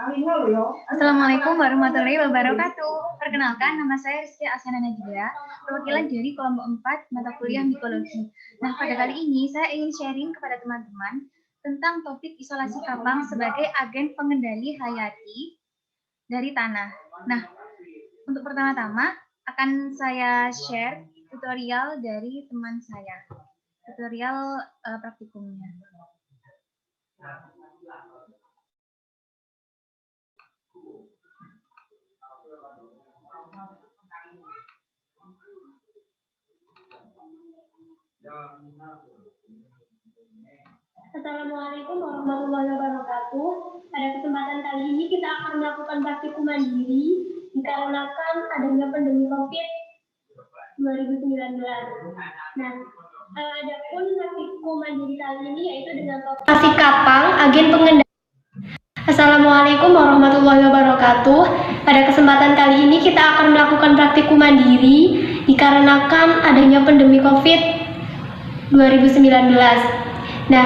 Assalamualaikum warahmatullahi wabarakatuh. Perkenalkan, nama saya Rizky Asyana Najwa, perwakilan dari kelompok 4 mata kuliah mikologi. Nah, pada kali ini saya ingin sharing kepada teman-teman tentang topik isolasi kapang sebagai agen pengendali hayati dari tanah. Nah, untuk pertama-tama akan saya share tutorial dari teman saya, tutorial praktikumnya. Assalamualaikum warahmatullahi wabarakatuh. Pada kesempatan kali ini kita akan melakukan praktikum mandiri dikarenakan adanya pandemi COVID 2019. Nah, adapun praktikum mandiri kali ini yaitu dengan topik isolasi kapang, agen pengendali. Assalamualaikum warahmatullahi wabarakatuh. Pada kesempatan kali ini kita akan melakukan praktikum mandiri dikarenakan adanya pandemi COVID 2019. Nah,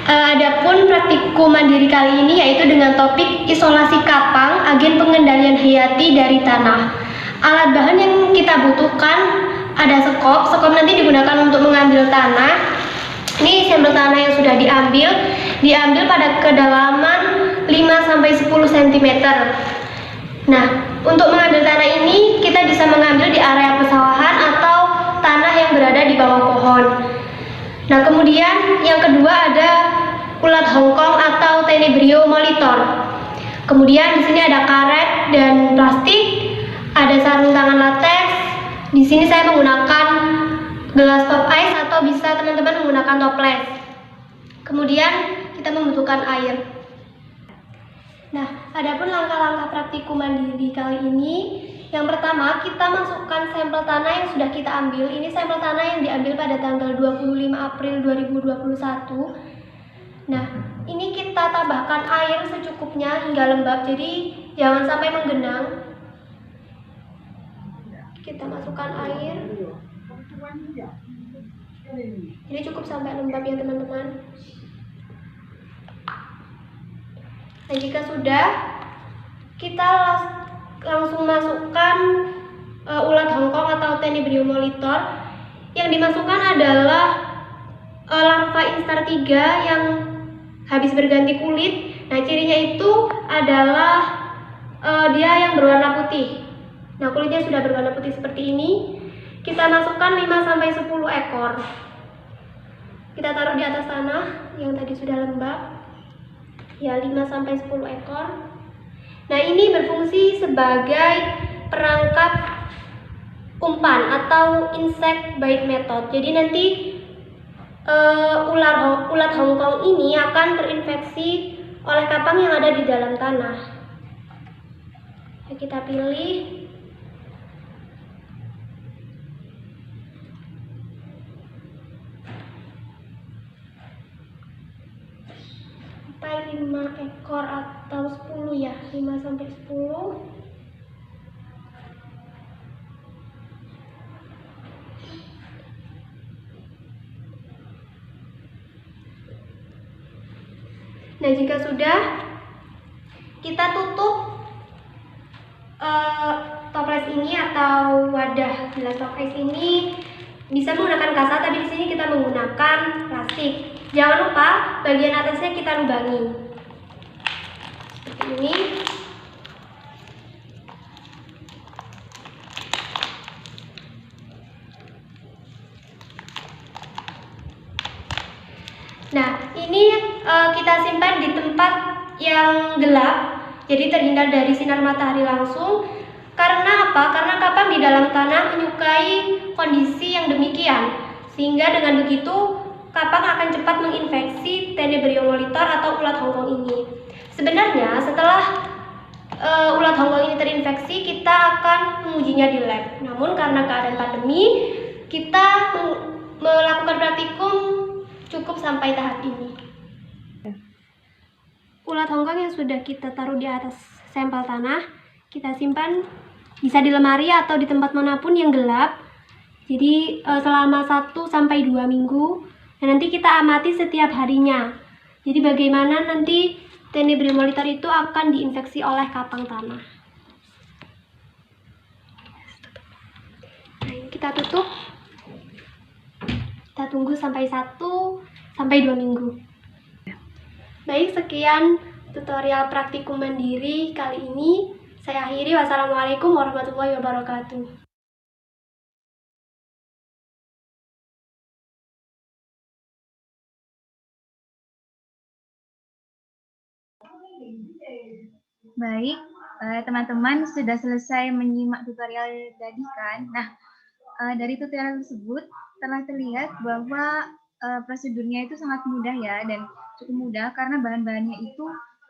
adapun praktikum mandiri kali ini yaitu dengan topik isolasi kapang, agen pengendalian hayati dari tanah. Alat bahan yang kita butuhkan ada sekop nanti digunakan untuk mengambil tanah. Ini sampel tanah yang sudah diambil pada kedalaman 5-10 cm. Nah, untuk mengambil tanah ini kita bisa mengambil di area pesawahan atau tanah yang berada di bawah pohon. Nah, kemudian yang kedua ada ulat hongkong atau Tenebrio molitor. Kemudian di sini ada karet dan plastik, ada sarung tangan latex. Di sini saya menggunakan gelas top ice atau bisa teman-teman menggunakan toples. Kemudian kita membutuhkan air. Nah, adapun langkah-langkah praktikum mandiri kali ini, yang pertama kita masukkan sampel tanah yang sudah kita ambil. Ini sampel tanah yang diambil pada tanggal 25 April 2021. Nah, ini kita tambahkan air secukupnya hingga lembab, jadi jangan sampai menggenang. Kita masukkan air. Ini cukup sampai lembab ya teman-teman. Nah, jika sudah, kita langsung masukkan ulat hongkong atau Tenebrio molitor. Yang dimasukkan adalah larva instar 3 yang habis berganti kulit. Nah, cirinya itu adalah dia yang berwarna putih. Nah, kulitnya sudah berwarna putih seperti ini. Kita masukkan 5-10 ekor. Kita taruh di atas tanah yang tadi sudah lembab. Ya, 5-10 ekor. Nah, ini berfungsi sebagai perangkap umpan atau insect bite method. Jadi nanti ulat hongkong ini akan terinfeksi oleh kapang yang ada di dalam tanah. Ya, kita pilih. Sampai 5 ekor atau 10 ya, 5-10. Nah, jika sudah, kita tutup toples ini atau wadah gelas toples ini. Bisa menggunakan kasa, tapi di sini kita menggunakan plastik. Jangan lupa bagian atasnya kita lubangi. Seperti ini. Nah, ini kita simpan di tempat yang gelap, jadi terhindar dari sinar matahari langsung. Karena apa? Karena kapang di dalam tanah menyukai kondisi yang demikian, sehingga dengan begitu kapang akan cepat menginfeksi Tenebrio molitor atau ulat hongkong ini. Sebenarnya setelah ulat hongkong ini terinfeksi, kita akan mengujinya di lab. Namun karena keadaan pandemi, kita melakukan praktikum cukup sampai tahap ini. Ulat hongkong yang sudah kita taruh di atas sampel tanah, kita simpan bisa di lemari atau di tempat manapun yang gelap. Jadi selama 1-2 minggu. Dan nanti kita amati setiap harinya. Jadi bagaimana nanti Tenebrium molitor itu akan diinfeksi oleh kapang tanah. Nah, kita tutup. Kita tunggu sampai 1-2 minggu. Baik, sekian tutorial praktikum mandiri kali ini. Saya akhiri. Wassalamualaikum warahmatullahi wabarakatuh. Baik, teman-teman sudah selesai menyimak tutorial tadi kan? Nah, dari tutorial tersebut telah terlihat bahwa prosedurnya itu sangat mudah ya, dan cukup mudah karena bahan-bahannya itu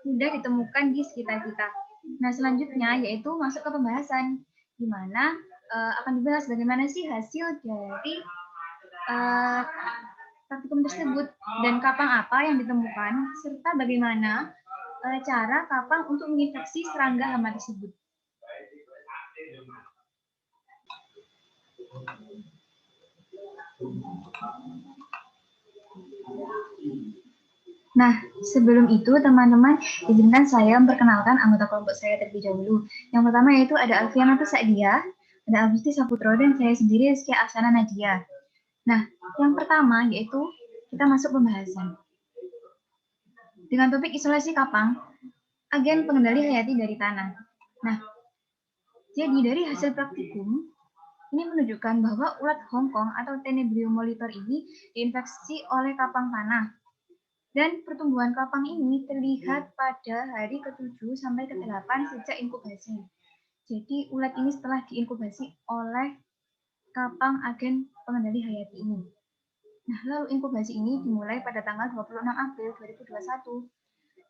mudah ditemukan di sekitar kita. Nah, selanjutnya yaitu masuk ke pembahasan, di mana akan dibahas bagaimana sih hasil dari praktikum tersebut dan kapang apa yang ditemukan, serta bagaimana cara kapang untuk menginfeksi serangga hama tersebut. Nah, sebelum itu teman-teman, izinkan saya memperkenalkan anggota kelompok saya terlebih dahulu. Yang pertama yaitu ada Alfiana Sa'dia, ada Agusti Saputro, dan saya sendiri Rizky Aksana Nadia. Nah, yang pertama yaitu kita masuk pembahasan. Dengan topik isolasi kapang, agen pengendali hayati dari tanah. Nah, jadi dari hasil praktikum, ini menunjukkan bahwa ulat Hongkong atau Tenebrium molitor ini diinfeksi oleh kapang tanah. Dan pertumbuhan kapang ini terlihat pada hari ke-7 sampai ke-8 sejak inkubasi. Jadi ulat ini setelah diinkubasi oleh kapang agen pengendali hayati ini. Nah, lalu inkubasi ini dimulai pada tanggal 26 April 2021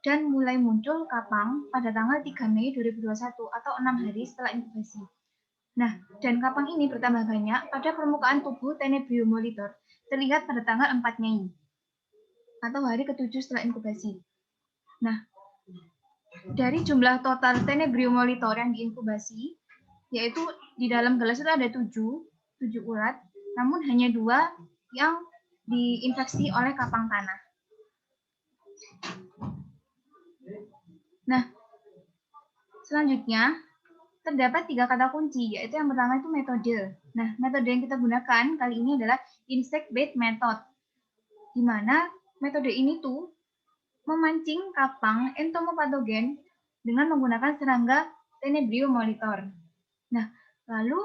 dan mulai muncul kapang pada tanggal 3 Mei 2021 atau 6 hari setelah inkubasi. Nah, dan kapang ini bertambah banyak pada permukaan tubuh Tenebrium molitor terlihat pada tanggal 4 Mei atau hari ke-7 setelah inkubasi. Nah, dari jumlah total Tenebrium molitor yang diinkubasi, yaitu di dalam gelas itu ada 7 ulat, namun hanya 2 yang diinfeksi oleh kapang tanah. Nah, selanjutnya terdapat 3 kata kunci, yaitu yang pertama itu metode. Nah, metode yang kita gunakan kali ini adalah insect bait method, di mana metode ini tuh memancing kapang entomopatogen dengan menggunakan serangga Tenebrium molitor. Nah, lalu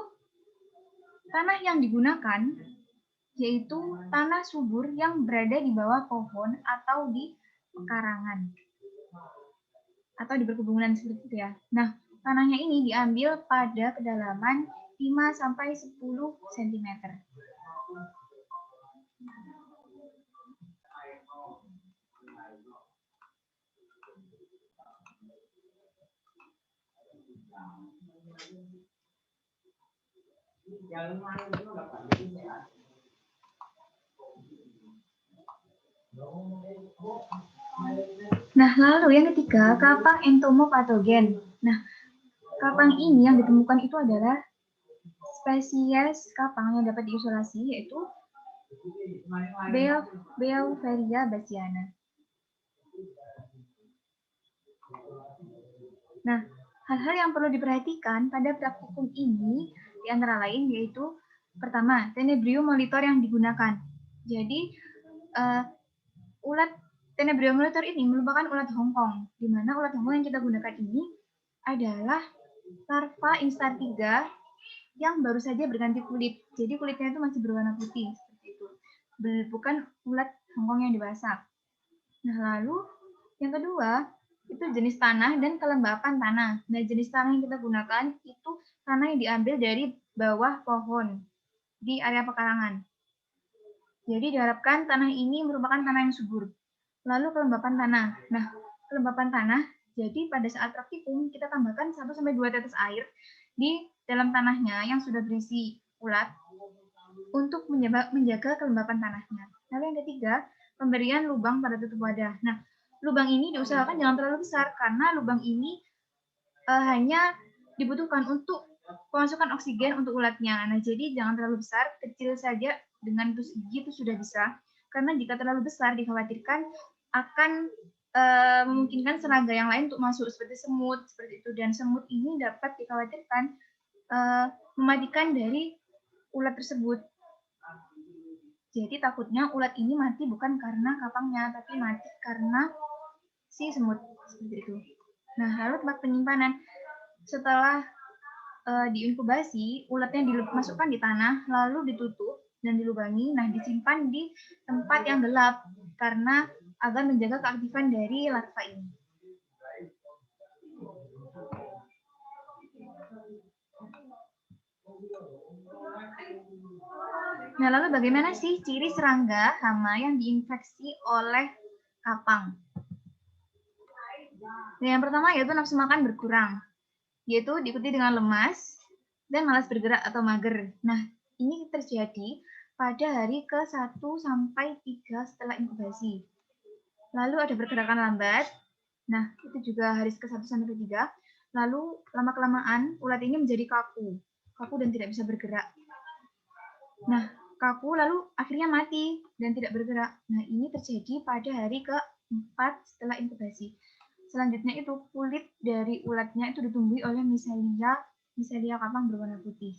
tanah yang digunakan yaitu tanah subur yang berada di bawah pohon atau di pekarangan atau di perkebunan seperti itu ya. Nah, tanahnya ini diambil pada kedalaman 5-10 cm. Nah, lalu yang ketiga, kapang entomopatogen. Nah, kapang ini yang ditemukan itu adalah spesies kapang yang dapat diisolasi, yaitu Beauveria bassiana. Nah, hal-hal yang perlu diperhatikan pada praktikum ini di antara lain yaitu pertama, Tenebrium molitor yang digunakan. Jadi, ulat Tenebrium molitor ini merupakan ulat Hongkong, di mana ulat Hongkong yang kita gunakan ini adalah larva instar 3 yang baru saja berganti kulit. Jadi kulitnya itu masih berwarna putih seperti itu. Bukan ulat Hongkong yang dewasa. Nah, lalu yang kedua itu jenis tanah dan kelembapan tanah. Nah, jenis tanah yang kita gunakan itu tanah yang diambil dari bawah pohon di area pekarangan. Jadi diharapkan tanah ini merupakan tanah yang subur. Lalu kelembapan tanah. Nah, kelembapan tanah, jadi pada saat praktikum kita tambahkan 1-2 tetes air di dalam tanahnya yang sudah berisi ulat untuk menjaga kelembapan tanahnya. Lalu yang ketiga, pemberian lubang pada tutup wadah. Nah, lubang ini diusahakan jangan terlalu besar karena lubang ini hanya dibutuhkan untuk pemasukan oksigen untuk ulatnya. Nah, jadi jangan terlalu besar, kecil saja dengan tusuk gigi itu sudah bisa. Karena jika terlalu besar dikhawatirkan akan memungkinkan serangga yang lain untuk masuk seperti semut seperti itu, dan semut ini dapat dikhawatirkan mematikan dari ulat tersebut. Jadi takutnya ulat ini mati bukan karena kapangnya, tapi mati karena si semut seperti itu. Nah, lalu tempat penyimpanan setelah diinkubasi, ulatnya dimasukkan di tanah, lalu ditutup dan dilubangi. Nah, disimpan di tempat yang gelap karena agar menjaga keaktifan dari larva ini. Nah, lalu bagaimana sih ciri serangga hama yang diinfeksi oleh kapang? Nah, yang pertama yaitu nafsu makan berkurang, yaitu diikuti dengan lemas dan malas bergerak atau mager. Nah, ini terjadi pada hari ke-1 sampai 3 setelah inkubasi. Lalu ada pergerakan lambat. Nah, itu juga hari ke-1 sampai ke-3. Lalu lama-kelamaan ulat ini menjadi kaku dan tidak bisa bergerak. Nah, kaku lalu akhirnya mati dan tidak bergerak. Nah, ini terjadi pada hari ke-4 setelah inkubasi. Selanjutnya itu kulit dari ulatnya itu ditumbuhi oleh miselia kapang berwarna putih.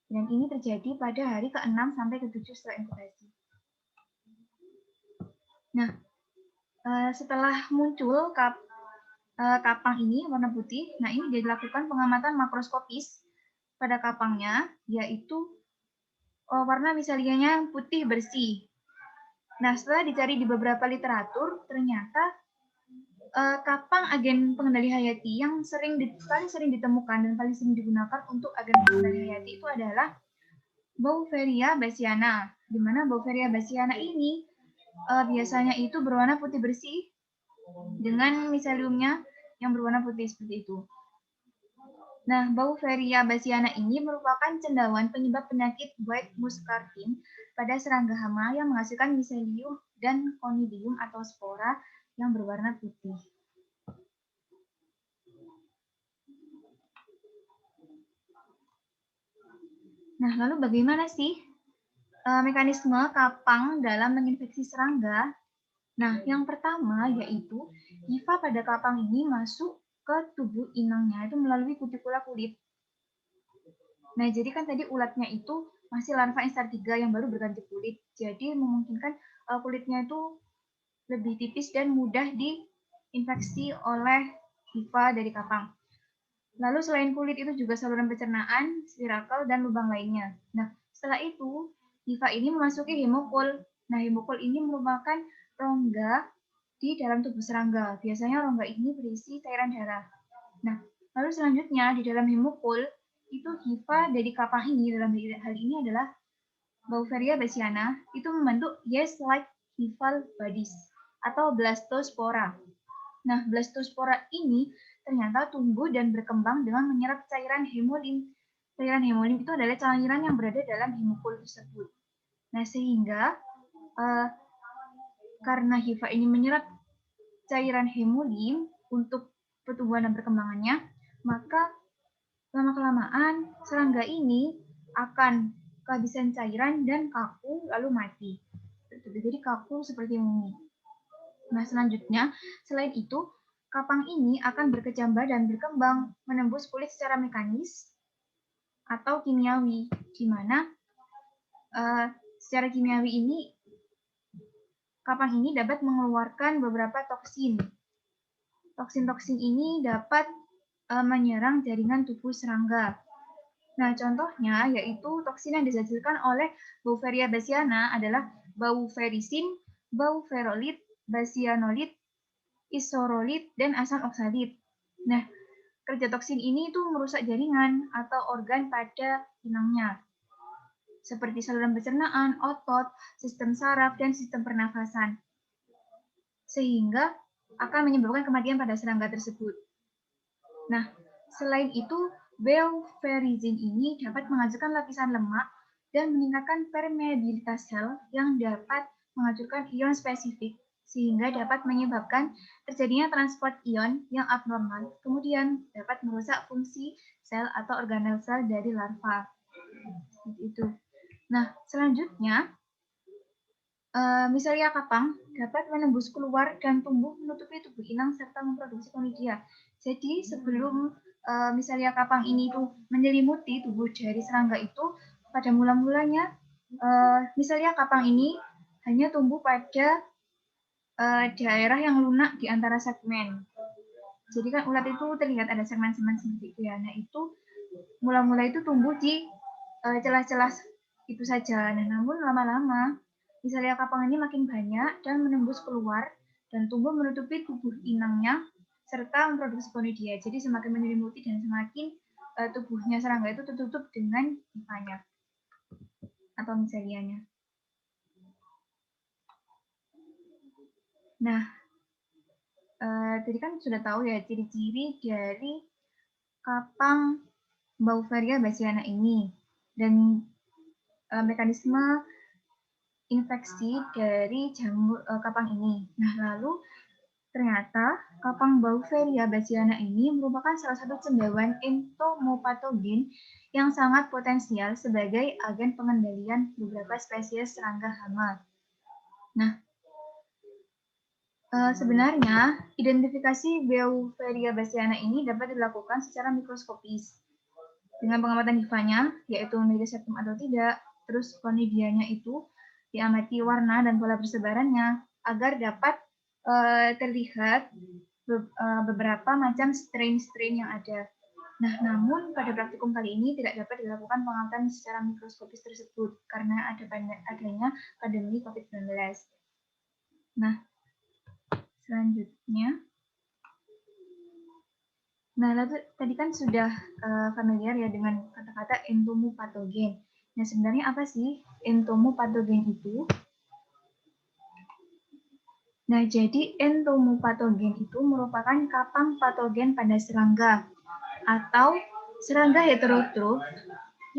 Dan ini terjadi pada hari ke-6 sampai ke-7 setelah inkubasi. Nah, setelah muncul kapang ini warna putih, nah ini dilakukan pengamatan makroskopis pada kapangnya, yaitu warna miselianya putih bersih. Nah, setelah dicari di beberapa literatur, ternyata kapang agen pengendali hayati yang paling sering ditemukan dan paling sering digunakan untuk agen pengendali hayati itu adalah Beauveria bassiana, di mana Beauveria bassiana ini biasanya itu berwarna putih bersih dengan miseliumnya yang berwarna putih seperti itu. Nah, Beauveria bassiana ini merupakan cendawan penyebab penyakit white muscardine pada serangga hama yang menghasilkan miselium dan conidium atau spora yang berwarna putih. Nah, lalu bagaimana sih mekanisme kapang dalam menginfeksi serangga? Nah, yang pertama yaitu hifa pada kapang ini masuk ke tubuh inangnya itu melalui kutikula kulit. Nah, jadi kan tadi ulatnya itu masih larva instar 3 yang baru berganti kulit. Jadi memungkinkan kulitnya itu lebih tipis dan mudah diinfeksi oleh hifa dari kapang. Lalu selain kulit itu juga saluran pencernaan, spirakel, dan lubang lainnya. Nah, setelah itu hifa ini memasuki hemokul. Nah, hemokul ini merupakan rongga di dalam tubuh serangga. Biasanya rongga ini berisi cairan darah. Nah, lalu selanjutnya di dalam hemokul itu hifa dari kapang ini dalam hal ini adalah Beauveria bassiana itu membentuk yeast-like hival bodies atau blastospora. Nah, blastospora ini ternyata tumbuh dan berkembang dengan menyerap cairan hemolim. Cairan hemolim itu adalah cairan yang berada dalam hemokul tersebut. Nah, sehingga karena hifa ini menyerap cairan hemolim untuk pertumbuhan dan perkembangannya, maka lama-kelamaan serangga ini akan kehabisan cairan dan kaku lalu mati. Jadi kaku seperti mumi. Nah, selanjutnya, selain itu, kapang ini akan berkecambah dan berkembang menembus kulit secara mekanis atau kimiawi, di mana secara kimiawi ini kapang ini dapat mengeluarkan beberapa toksin. Toksin-toksin ini dapat menyerang jaringan tubuh serangga. Nah, contohnya yaitu toksin yang dihasilkan oleh Beauveria bassiana adalah Beauvericin, Beauverolit, Bassianolit, Isorolit, dan asam oksalit. Nah, kerja toksin ini itu merusak jaringan atau organ pada inangnya, seperti saluran pencernaan, otot, sistem saraf, dan sistem pernafasan, sehingga akan menyebabkan kematian pada serangga tersebut. Nah, selain itu, Beauvericin ini dapat menghancurkan lapisan lemak dan meningkatkan permeabilitas sel yang dapat menghancurkan ion spesifik sehingga dapat menyebabkan terjadinya transport ion yang abnormal, kemudian dapat merusak fungsi sel atau organel sel dari larva. Seperti itu. Nah, selanjutnya Misalnya kapang dapat menembus keluar dan tumbuh menutupi tubuh inang serta memproduksi konidia. Jadi sebelum misalnya kapang ini tuh menyelimuti tubuh dari serangga itu, pada mula-mulanya misalnya kapang ini hanya tumbuh pada daerah yang lunak di antara segmen. Jadi kan ulat itu terlihat ada segmen-segmen seperti itu ya. Nah itu mula-mula itu tumbuh di celah-celah itu saja. Nah namun lama-lama misalnya kapang ini makin banyak dan menembus keluar dan tumbuh menutupi tubuh inangnya serta memproduksi konidia. Jadi semakin menyelimuti dan semakin tubuhnya serangga itu tertutup dengan hifanya atau miselianya. Nah, tadi kan sudah tahu ya ciri-ciri dari kapang Beauveria bassiana ini dan mekanisme infeksi dari jamur kapang ini. Nah, lalu ternyata kapang Beauveria bassiana ini merupakan salah satu cendawan entomopatogen yang sangat potensial sebagai agen pengendalian beberapa spesies serangga hama. Nah, sebenarnya identifikasi Beauveria bassiana ini dapat dilakukan secara mikroskopis dengan pengamatan hifanya, yaitu memiliki septum atau tidak, terus konidianya itu diamati warna dan pola persebarannya agar dapat terlihat beberapa macam strain-strain yang ada. Nah, namun pada praktikum kali ini tidak dapat dilakukan pengamatan secara mikroskopis tersebut karena adanya pandemi COVID-19. Nah, selanjutnya, lalu tadi kan sudah familiar ya dengan kata-kata entomopatogen. Nah, sebenarnya apa sih entomopatogen itu? Nah, jadi entomopatogen itu merupakan kapang patogen pada serangga atau serangga heterotrof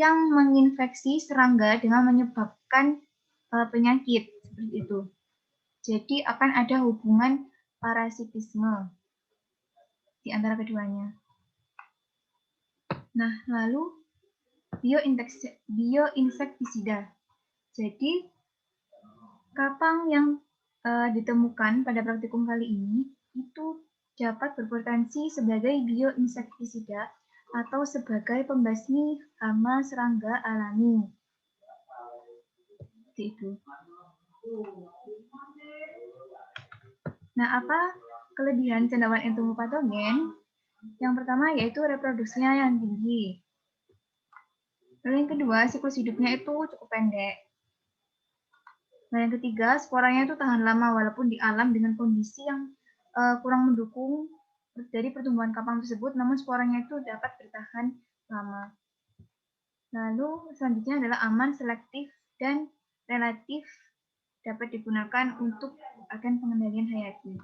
yang menginfeksi serangga dengan menyebabkan penyakit seperti itu. Jadi akan ada hubungan parasitisme di antara keduanya. Nah, lalu bioinsektisida. Jadi kapang yang ditemukan pada praktikum kali ini itu dapat berpotensi sebagai bioinsektisida atau sebagai pembasmi hama serangga alami. Seperti itu. Nah, apa kelebihan cendawan entomopatogen? Yang pertama yaitu reproduksinya yang tinggi. Lalu yang kedua, siklus hidupnya itu cukup pendek. Nah, yang ketiga, sporanya itu tahan lama walaupun di alam dengan kondisi yang kurang mendukung dari pertumbuhan kapang tersebut, namun sporanya itu dapat bertahan lama. Lalu selanjutnya adalah aman, selektif, dan relatif dapat digunakan untuk agen pengendalian hayati.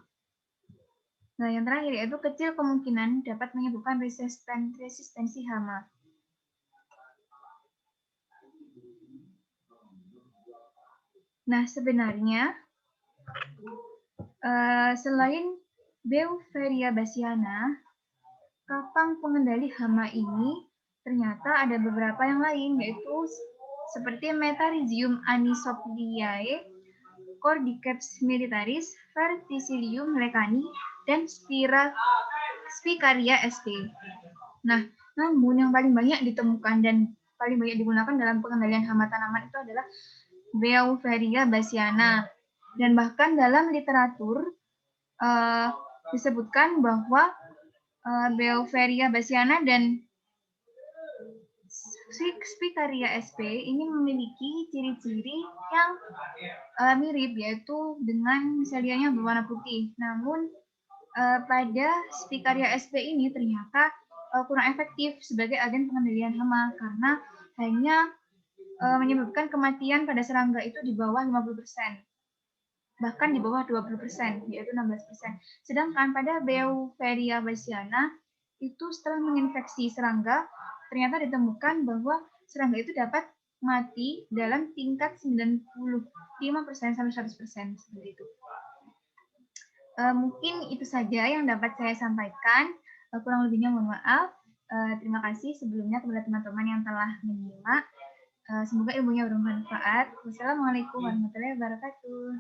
Nah, yang terakhir yaitu kecil kemungkinan dapat menyebabkan resistensi hama. Nah, sebenarnya selain Beauveria bassiana, kapang pengendali hama ini ternyata ada beberapa yang lain, yaitu seperti Metarhizium anisopliae, Cordyceps militaris, Verticillium lecani, dan Spicaria sp. Nah, namun yang paling banyak ditemukan dan paling banyak digunakan dalam pengendalian hama tanaman itu adalah Beauveria bassiana. Dan bahkan dalam literatur disebutkan bahwa Beauveria bassiana dan Spicaria sp ini memiliki ciri-ciri yang mirip, yaitu dengan miselianya berwarna putih. Namun pada Spicaria sp ini ternyata kurang efektif sebagai agen pengendalian hama karena hanya menyebabkan kematian pada serangga itu di bawah 50%. Bahkan di bawah 20%, yaitu 16%. Sedangkan pada Beauveria bassiana itu setelah menginfeksi serangga, ternyata ditemukan bahwa serangga itu dapat mati dalam tingkat 95% sampai 100% seperti itu. Mungkin itu saja yang dapat saya sampaikan. Kurang lebihnya mohon maaf. Terima kasih sebelumnya kepada teman-teman yang telah menyimak. Semoga ilmunya bermanfaat. Wassalamualaikum warahmatullahi wabarakatuh.